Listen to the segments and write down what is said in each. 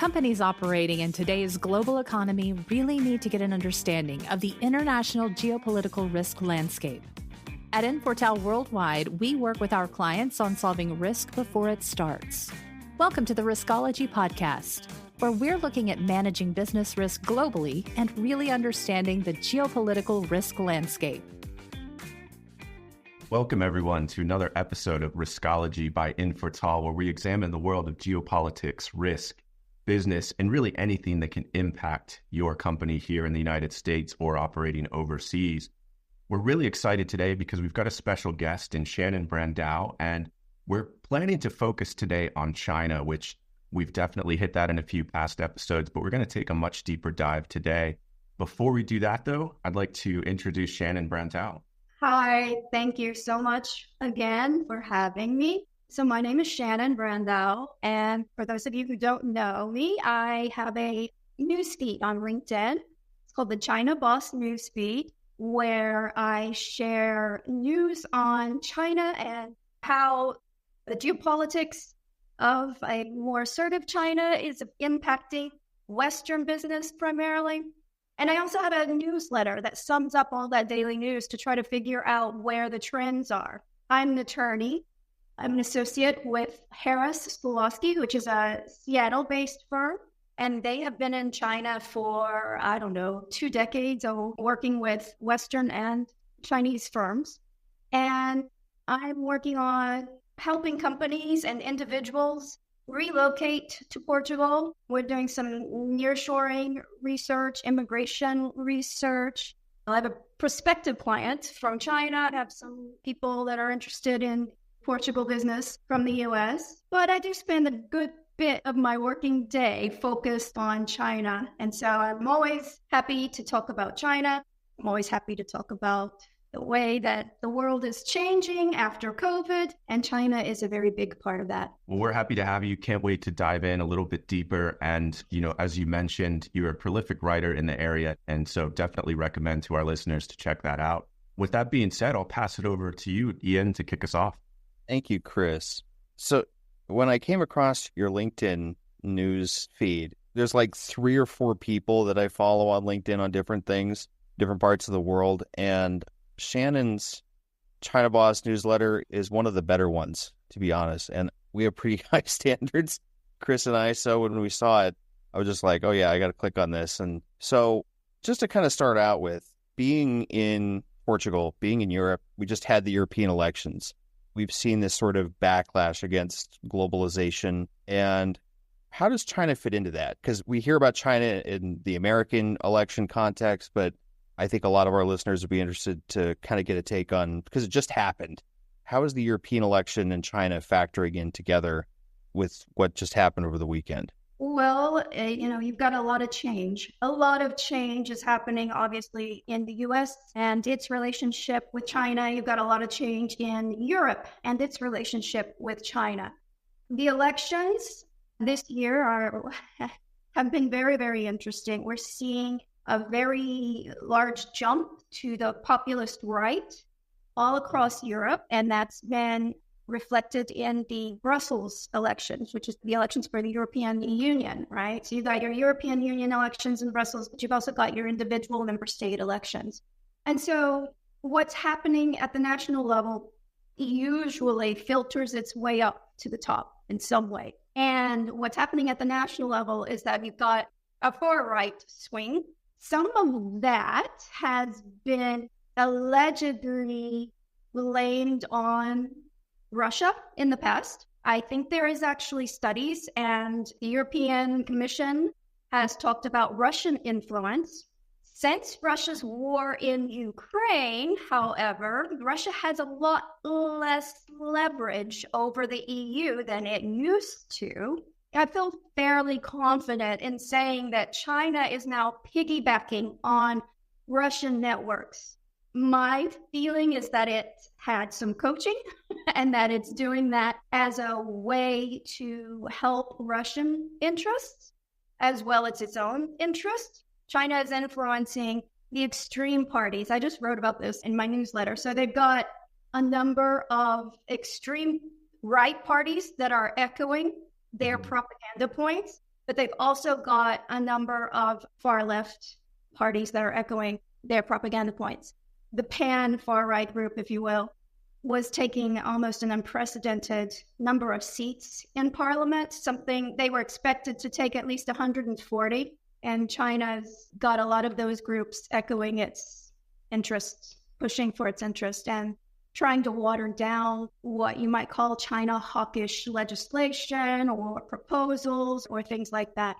Companies operating in today's global economy really need to get an understanding of the international geopolitical risk landscape. At Infortal Worldwide, we work with our clients on solving risk before it starts. Welcome to the Riskology podcast, where we're looking at managing business risk globally and really understanding the geopolitical risk landscape. Welcome, everyone, to another episode of Riskology by Infortal, where we examine the world of geopolitics, risk, business, and really anything that can impact your company here in the United States or operating overseas. We're really excited today because we've got a special guest in Shannon Brandao, and we're planning to focus today on China, which we've definitely hit that in a few past episodes, but we're going to take a much deeper dive today. Before we do that, though, I'd like to introduce Shannon Brandao. Hi, thank you so much again for having me. So my name is Shannon Brandao, and for those of you who don't know me, I have a newsfeed on LinkedIn. It's called the China Boss Newsfeed, where I share news on China and how the geopolitics of a more assertive China is impacting Western business primarily. And I also have a newsletter that sums up all that daily news to try to figure out where the trends are. I'm an attorney. I'm an associate with Harris Sliwoski, which is a Seattle-based firm, and they have been in China for, 2 decades, working with Western and Chinese firms. And I'm working on helping companies and individuals relocate to Portugal. We're doing some nearshoring research, immigration research. I have a prospective client from China. I have some people that are interested in Portugal business from the US, but I do spend a good bit of my working day focused on China. And so I'm always happy to talk about China. I'm always happy to talk about the way that the world is changing after COVID, and China is a very big part of that. Well, we're happy to have you. Can't wait to dive in a little bit deeper. And, as you mentioned, you're a prolific writer in the area, and so definitely recommend to our listeners to check that out. With that being said, I'll pass it over to you, Ian, to kick us off. Thank you, Chris. So when I came across your LinkedIn news feed, there's like 3 or 4 people that I follow on LinkedIn on different things, different parts of the world. And Shannon's China Boss newsletter is one of the better ones, to be honest. And we have pretty high standards, Chris and I. So when we saw it, I was just like, oh yeah, I got to click on this. And so just to kind of start out with, being in Portugal, being in Europe, we just had the European elections. We've seen this sort of backlash against globalization. And how does China fit into that? Because we hear about China in the American election context, but I think a lot of our listeners would be interested to kind of get a take on, because it just happened. How is the European election and China factoring in together with what just happened over the weekend? Well, you've got a lot of change. A lot of change is happening, obviously, in the U.S. and its relationship with China. You've got a lot of change in Europe and its relationship with China. The elections this year have been very, very interesting. We're seeing a very large jump to the populist right all across Europe, and that's been reflected in the Brussels elections, which is the elections for the European Union, right? So you've got your European Union elections in Brussels, but you've also got your individual member state elections. And so what's happening at the national level usually filters its way up to the top in some way. And what's happening at the national level is that you've got a far right swing. Some of that has been allegedly blamed on Russia in the past. I think there is actually studies, and the European Commission has talked about Russian influence. Since Russia's war in Ukraine, however, Russia has a lot less leverage over the EU than it used to. I feel fairly confident in saying that China is now piggybacking on Russian networks. My feeling is that it had some coaching and that it's doing that as a way to help Russian interests as well as its own interests. China is influencing the extreme parties. I just wrote about this in my newsletter. So they've got a number of extreme right parties that are echoing their propaganda points. but they've also got a number of far left parties that are echoing their propaganda points. The pan far right group, if you will, was taking almost an unprecedented number of seats in parliament, something they were expected to take at least 140. And China's got a lot of those groups echoing its interests, pushing for its interest, and trying to water down what you might call China hawkish legislation or proposals or things like that.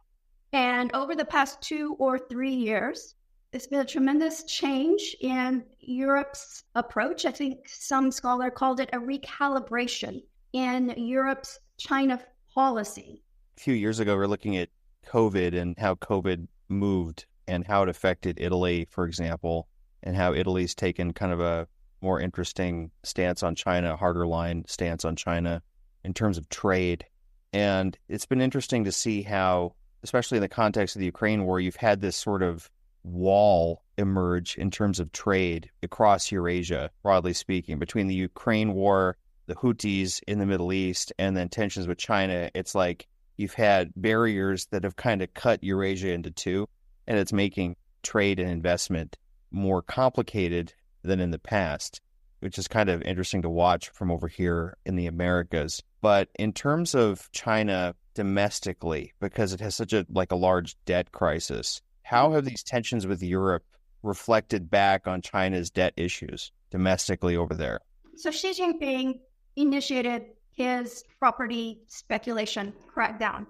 And over the past 2 or 3 years, there's been a tremendous change in Europe's approach. I think some scholar called it a recalibration in Europe's China policy. A few years ago, we were looking at COVID and how COVID moved and how it affected Italy, for example, and how Italy's taken kind of a more interesting stance on China, harder line stance on China in terms of trade. And it's been interesting to see how, especially in the context of the Ukraine war, you've had this sort of wall emerge in terms of trade across Eurasia, broadly speaking, between the Ukraine war, the Houthis in the Middle East, and then tensions with China. It's like you've had barriers that have kind of cut Eurasia into two, and it's making trade and investment more complicated than in the past, which is kind of interesting to watch from over here in the Americas. But in terms of China domestically, because it has such a large debt crisis, how have these tensions with Europe reflected back on China's debt issues domestically over there? So Xi Jinping initiated his property speculation crackdown.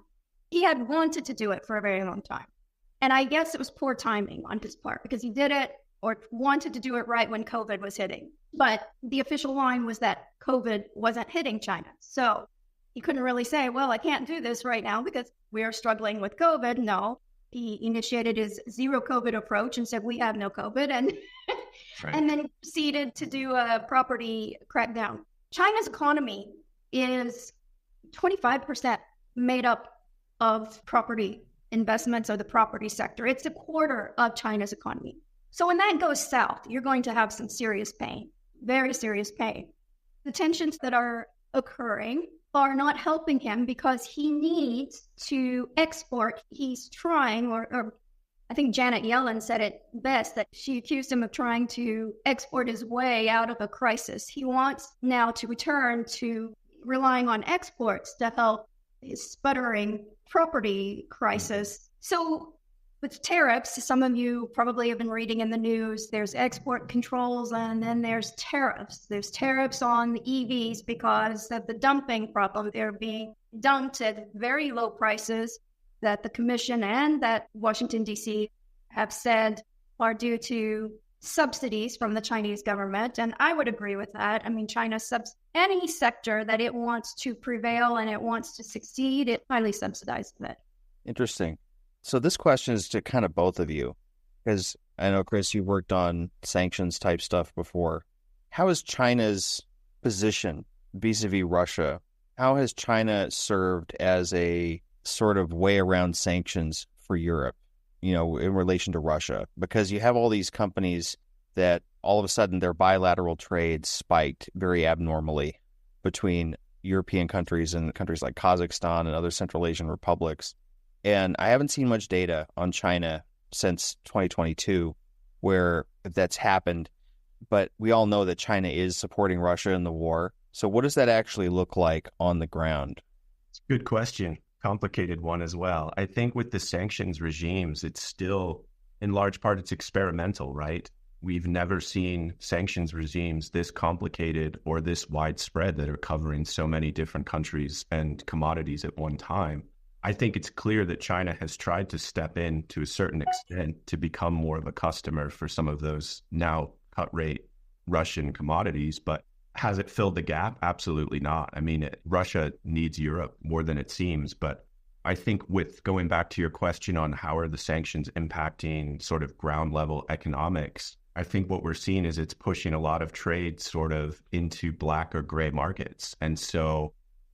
He had wanted to do it for a very long time. And I guess it was poor timing on his part because he did it or wanted to do it right when COVID was hitting. But the official line was that COVID wasn't hitting China. So he couldn't really say, well, I can't do this right now because we are struggling with COVID. No, he initiated his zero COVID approach and said, we have no COVID. And, right. And then proceeded to do a property crackdown. China's economy is 25% made up of property investments or the property sector. It's a quarter of China's economy. So when that goes south, you're going to have some serious pain, very serious pain. The tensions that are occurring are not helping him because he needs to export. He's trying, or I think Janet Yellen said it best, that she accused him of trying to export his way out of a crisis. He wants now to return to relying on exports to help his sputtering property crisis. So with tariffs, some of you probably have been reading in the news, there's export controls and then there's tariffs. There's tariffs on the EVs because of the dumping problem. They're being dumped at very low prices that the Commission and that Washington, D.C. have said are due to subsidies from the Chinese government. And I would agree with that. I mean, China any sector that it wants to prevail and it wants to succeed, it highly subsidizes it. Interesting. So this question is to kind of both of you, because I know, Chris, you've worked on sanctions type stuff before. How is China's position vis-a-vis Russia? How has China served as a sort of way around sanctions for Europe, in relation to Russia? Because you have all these companies that all of a sudden their bilateral trade spiked very abnormally between European countries and countries like Kazakhstan and other Central Asian republics. And I haven't seen much data on China since 2022 where that's happened. But we all know that China is supporting Russia in the war. So what does that actually look like on the ground? It's a good question. Complicated one as well. I think with the sanctions regimes, it's still, in large part, it's experimental, right? We've never seen sanctions regimes this complicated or this widespread that are covering so many different countries and commodities at one time. I think it's clear that China has tried to step in to a certain extent to become more of a customer for some of those now cut rate Russian commodities, but has it filled the gap? Absolutely not. I mean, Russia needs Europe more than it seems, but I think with going back to your question on how are the sanctions impacting sort of ground level economics, I think what we're seeing is it's pushing a lot of trade sort of into black or gray markets. And so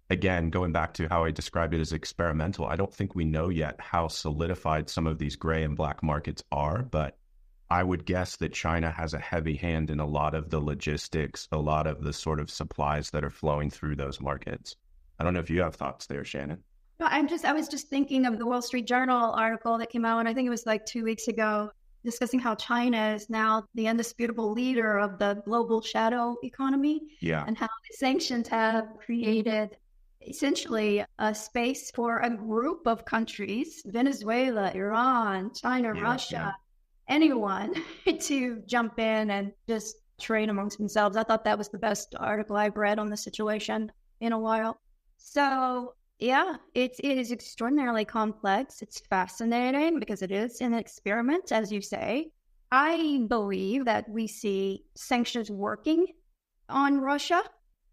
again, going back to how I described it as experimental, I don't think we know yet how solidified some of these gray and black markets are, but I would guess that China has a heavy hand in a lot of the logistics, a lot of the sort of supplies that are flowing through those markets. I don't know if you have thoughts there, Shannon. I was just thinking of the Wall Street Journal article that came out, and I think it was like 2 weeks ago, discussing how China is now the indisputable leader of the global shadow economy. Yeah. And how the sanctions have created essentially a space for a group of countries, Venezuela, Iran, China, Russia, anyone to jump in and just trade amongst themselves. I thought that was the best article I've read on the situation in a while. So yeah, it is extraordinarily complex. It's fascinating because it is an experiment, as you say. I believe that we see sanctions working on Russia.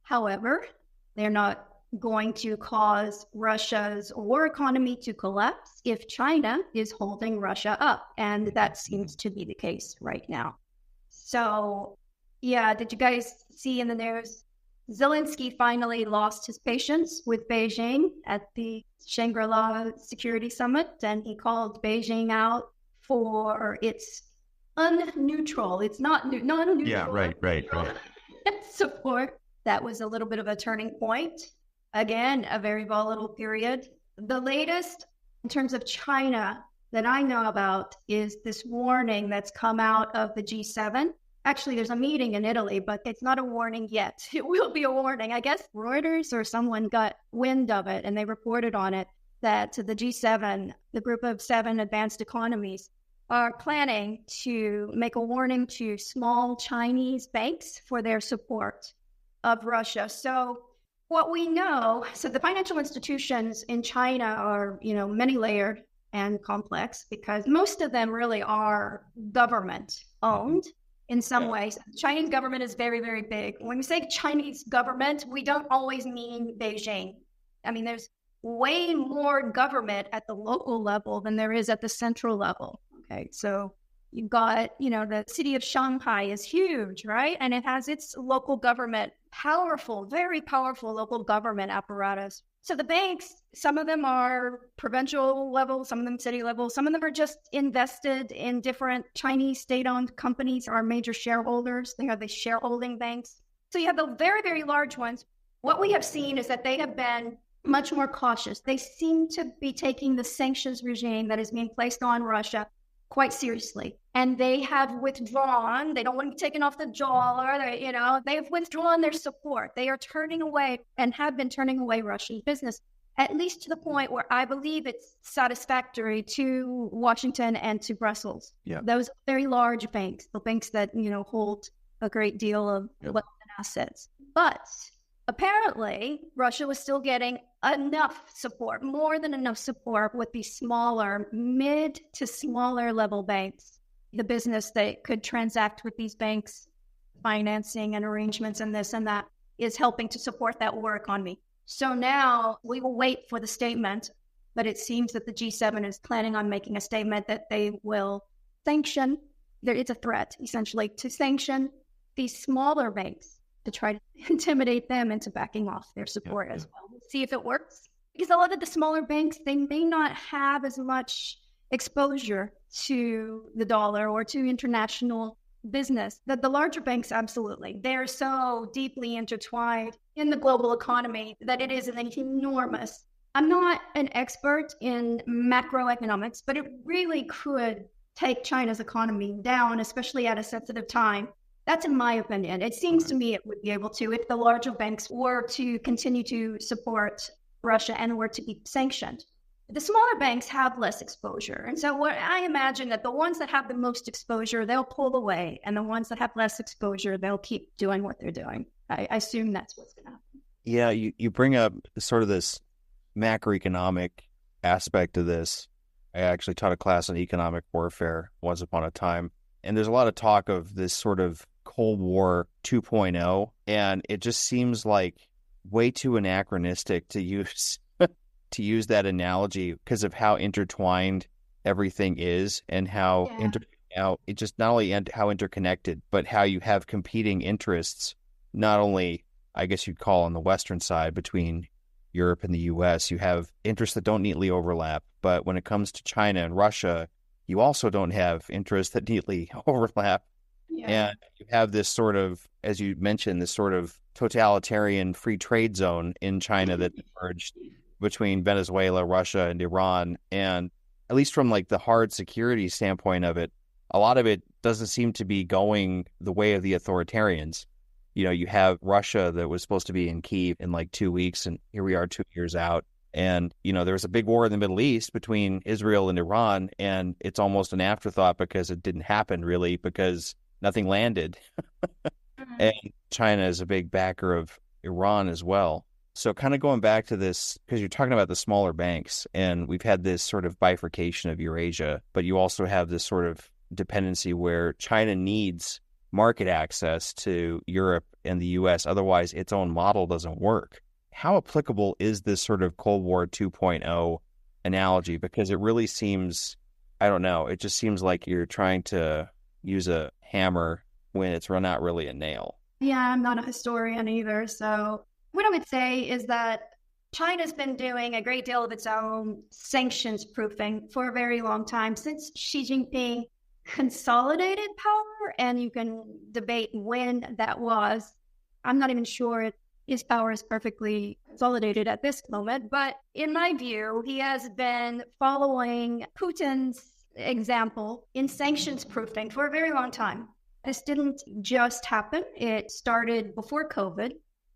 However, they're not going to cause Russia's war economy to collapse if China is holding Russia up. And that seems to be the case right now. So, yeah, did you guys see in the news? Zelensky finally lost his patience with Beijing at the Shangri-La Security Summit, and he called Beijing out for its non-neutral. Yeah, right. Support. That was a little bit of a turning point. Again, a very volatile period. The latest in terms of China that I know about is this warning that's come out of the G7. Actually, there's a meeting in Italy, but it's not a warning yet. It will be a warning. I guess Reuters or someone got wind of it and they reported on it that the G7, the group of 7 advanced economies, are planning to make a warning to small Chinese banks for their support of Russia. So what we know, so the financial institutions in China are, many layered and complex because most of them really are government owned. In some ways, Chinese government is very, very big. When we say Chinese government, we don't always mean Beijing. I mean, there's way more government at the local level than there is at the central level. Okay, so you've got, the city of Shanghai is huge, right? And it has its local government, powerful, very powerful local government apparatus. So the banks, some of them are provincial level, some of them city level, some of them are just invested in different Chinese state-owned companies, are major shareholders. They are the shareholding banks. So you have the very, very large ones. What we have seen is that they have been much more cautious. They seem to be taking the sanctions regime that is being placed on Russia quite seriously. And they have withdrawn. They don't want to be taken off the dollar. They have withdrawn their support. They are turning away and have been turning away Russian business, at least to the point where I believe it's satisfactory to Washington and to Brussels. Yeah. Those very large banks, the banks that, hold a great deal of wealth and assets. But apparently, Russia was still getting enough support, more than enough support with these smaller, mid to smaller level banks. The business that could transact with these banks, financing and arrangements and this and that, is helping to support that war economy. So now we will wait for the statement, but it seems that the G7 is planning on making a statement that they will sanction. It's a threat, essentially, to sanction these smaller banks, to try to intimidate them into backing off their support as well. We'll see if it works. Because a lot of the smaller banks, they may not have as much exposure to the dollar or to international business. The larger banks, absolutely. They're so deeply intertwined in the global economy that it is an enormous. I'm not an expert in macroeconomics, but it really could take China's economy down, especially at a sensitive time. That's in my opinion. It seems to me it would be able to if the larger banks were to continue to support Russia and were to be sanctioned. The smaller banks have less exposure. And so what I imagine that the ones that have the most exposure, they'll pull away. And the ones that have less exposure, they'll keep doing what they're doing. I assume that's what's going to happen. Yeah, you bring up sort of this macroeconomic aspect of this. I actually taught a class on economic warfare once upon a time. And there's a lot of talk of this sort of Cold War 2.0, and it just seems like way too anachronistic to use that analogy because of how intertwined everything is and how it just not only how interconnected, but how you have competing interests, not only, I guess you'd call on the Western side between Europe and the US, you have interests that don't neatly overlap. But when it comes to China and Russia, you also don't have interests that neatly overlap. Yeah. And you have this sort of, as you mentioned, this sort of totalitarian free trade zone in China that emerged between Venezuela, Russia, and Iran. And at least from like the hard security standpoint of it, a lot of it doesn't seem to be going the way of the authoritarians. You have Russia that was supposed to be in Kyiv in like 2 weeks, and here we are 2 years out. And, there was a big war in the Middle East between Israel and Iran, and it's almost an afterthought because it didn't happen really because nothing landed. And China is a big backer of Iran as well. So kind of going back to this, because you're talking about the smaller banks, and we've had this sort of bifurcation of Eurasia, but you also have this sort of dependency where China needs market access to Europe and the U.S. Otherwise, its own model doesn't work. How applicable is this sort of Cold War 2.0 analogy? Because it really seems, I don't know, it just seems like you're trying to use a hammer when it's not really a nail. Yeah, I'm not a historian either. So what I would say is that China's been doing a great deal of its own sanctions proofing for a very long time, since Xi Jinping consolidated power, and you can debate when that was. I'm not even sure his power is perfectly consolidated at this moment, but in my view, he has been following Putin's example in sanctions proofing for a very long time. This didn't just happen. It started before COVID.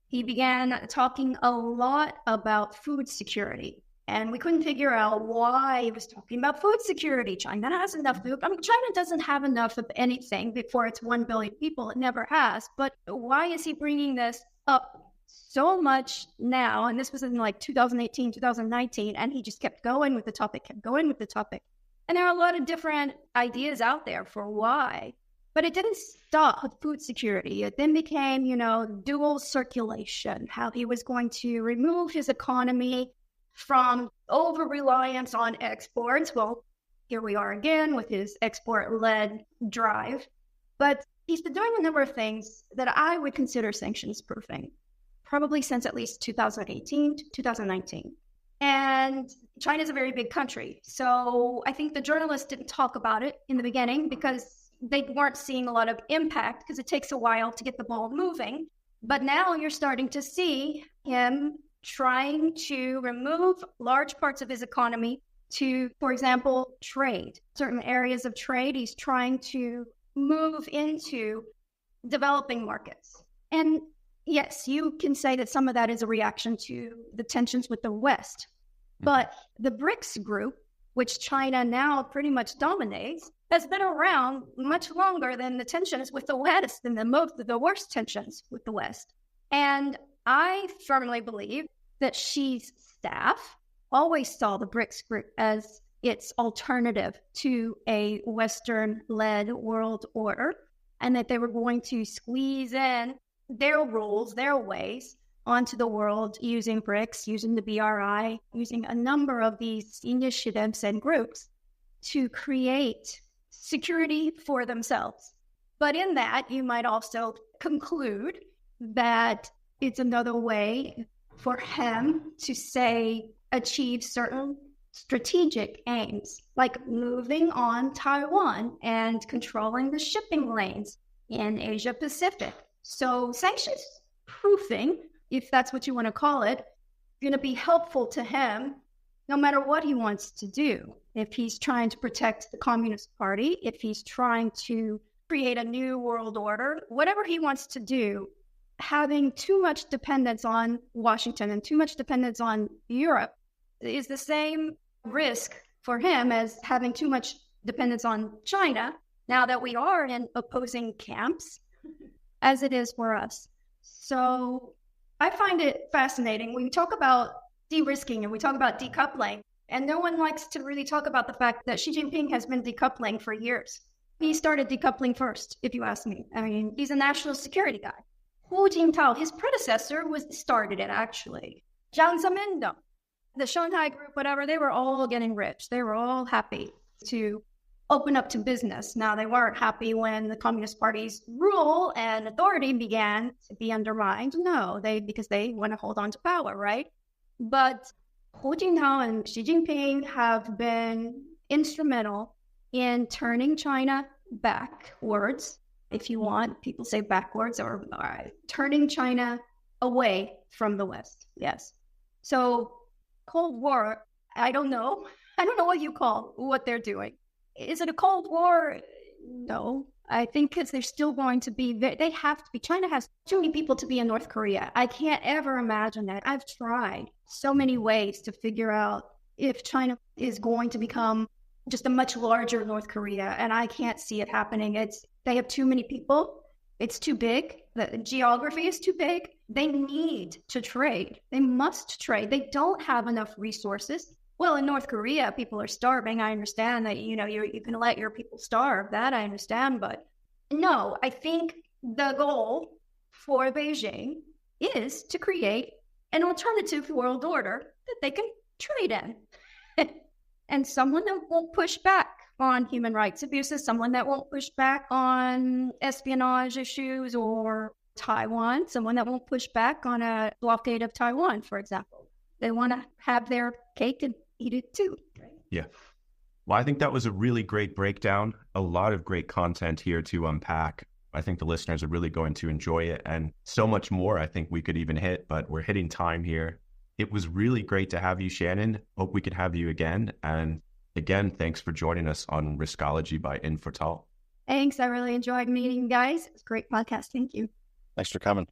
He began talking a lot about food security. And we couldn't figure out why he was talking about food security. China has enough food. I mean, China doesn't have enough of anything before it's 1 billion people. It never has. But why is he bringing this up so much now? And this was in like 2018, 2019. And he just kept going with the topic, And there are a lot of different ideas out there for why. But it didn't stop with food security. It then became, dual circulation, how he was going to remove his economy from over-reliance on exports. Well, here we are again with his export-led drive. But he's been doing a number of things that I would consider sanctions proofing, probably since at least 2018 to 2019. And China's a very big country. So I think the journalists didn't talk about it in the beginning because they weren't seeing a lot of impact, because it takes a while to get the ball moving. But now you're starting to see him trying to remove large parts of his economy to, for example, trade. Certain areas of trade, he's trying to move into developing markets. And yes, you can say that some of that is a reaction to the tensions with the West. But the BRICS group, which China now pretty much dominates, has been around much longer than the tensions with the West and the worst tensions with the West. And I firmly believe that Xi's staff always saw the BRICS group as its alternative to a Western-led world order, and that they were going to squeeze in their rules, their ways onto the world using BRICS, using the BRI, using a number of these initiatives and groups to create security for themselves. But in that, you might also conclude that it's another way for him to, say, achieve certain strategic aims, like moving on Taiwan and controlling the shipping lanes in Asia Pacific. So sanctions proofing, if that's what you want to call it, going to be helpful to him no matter what he wants to do. If he's trying to protect the Communist Party, if he's trying to create a new world order, whatever he wants to do, having too much dependence on Washington and too much dependence on Europe is the same risk for him as having too much dependence on China, now that we are in opposing camps, as it is for us. So I find it fascinating. We talk about de-risking and we talk about decoupling, and no one likes to really talk about the fact that Xi Jinping has been decoupling for years. He started decoupling first, if you ask me. I mean, he's a national security guy. Hu Jintao, his predecessor, started it, actually. Jiang Zemin, the Shanghai group, whatever, they were all getting rich. They were all happy to open up to business. Now, they weren't happy when the Communist Party's rule and authority began to be undermined. No, because they want to hold on to power, right? But Hu Jintao and Xi Jinping have been instrumental in turning China backwards, if you want. People say backwards, or turning China away from the West. Yes. So Cold War, I don't know. I don't know what you call what they're doing. Is it a Cold War? No. I think because they're still going to be, they have to be. China has too many people to be in North Korea. I can't ever imagine that. I've tried so many ways to figure out if China is going to become just a much larger North Korea, and I can't see it happening. They have too many people. It's too big. The geography is too big. They need to trade. They must trade. They don't have enough resources. Well, in North Korea, people are starving. I understand that, you can let your people starve. That I understand. But no, I think the goal for Beijing is to create an alternative world order that they can trade in. And someone that won't push back on human rights abuses, someone that won't push back on espionage issues or Taiwan, someone that won't push back on a blockade of Taiwan, for example. They want to have their cake and eat it too. Right? Yeah. Well, I think that was a really great breakdown. A lot of great content here to unpack. I think the listeners are really going to enjoy it, and so much more I think we could even hit, but we're hitting time here. It was really great to have you, Shannon. Hope we could have you again. And again, thanks for joining us on Riskology by Infortal. Thanks. I really enjoyed meeting you guys. It was a great podcast. Thank you. Thanks for coming.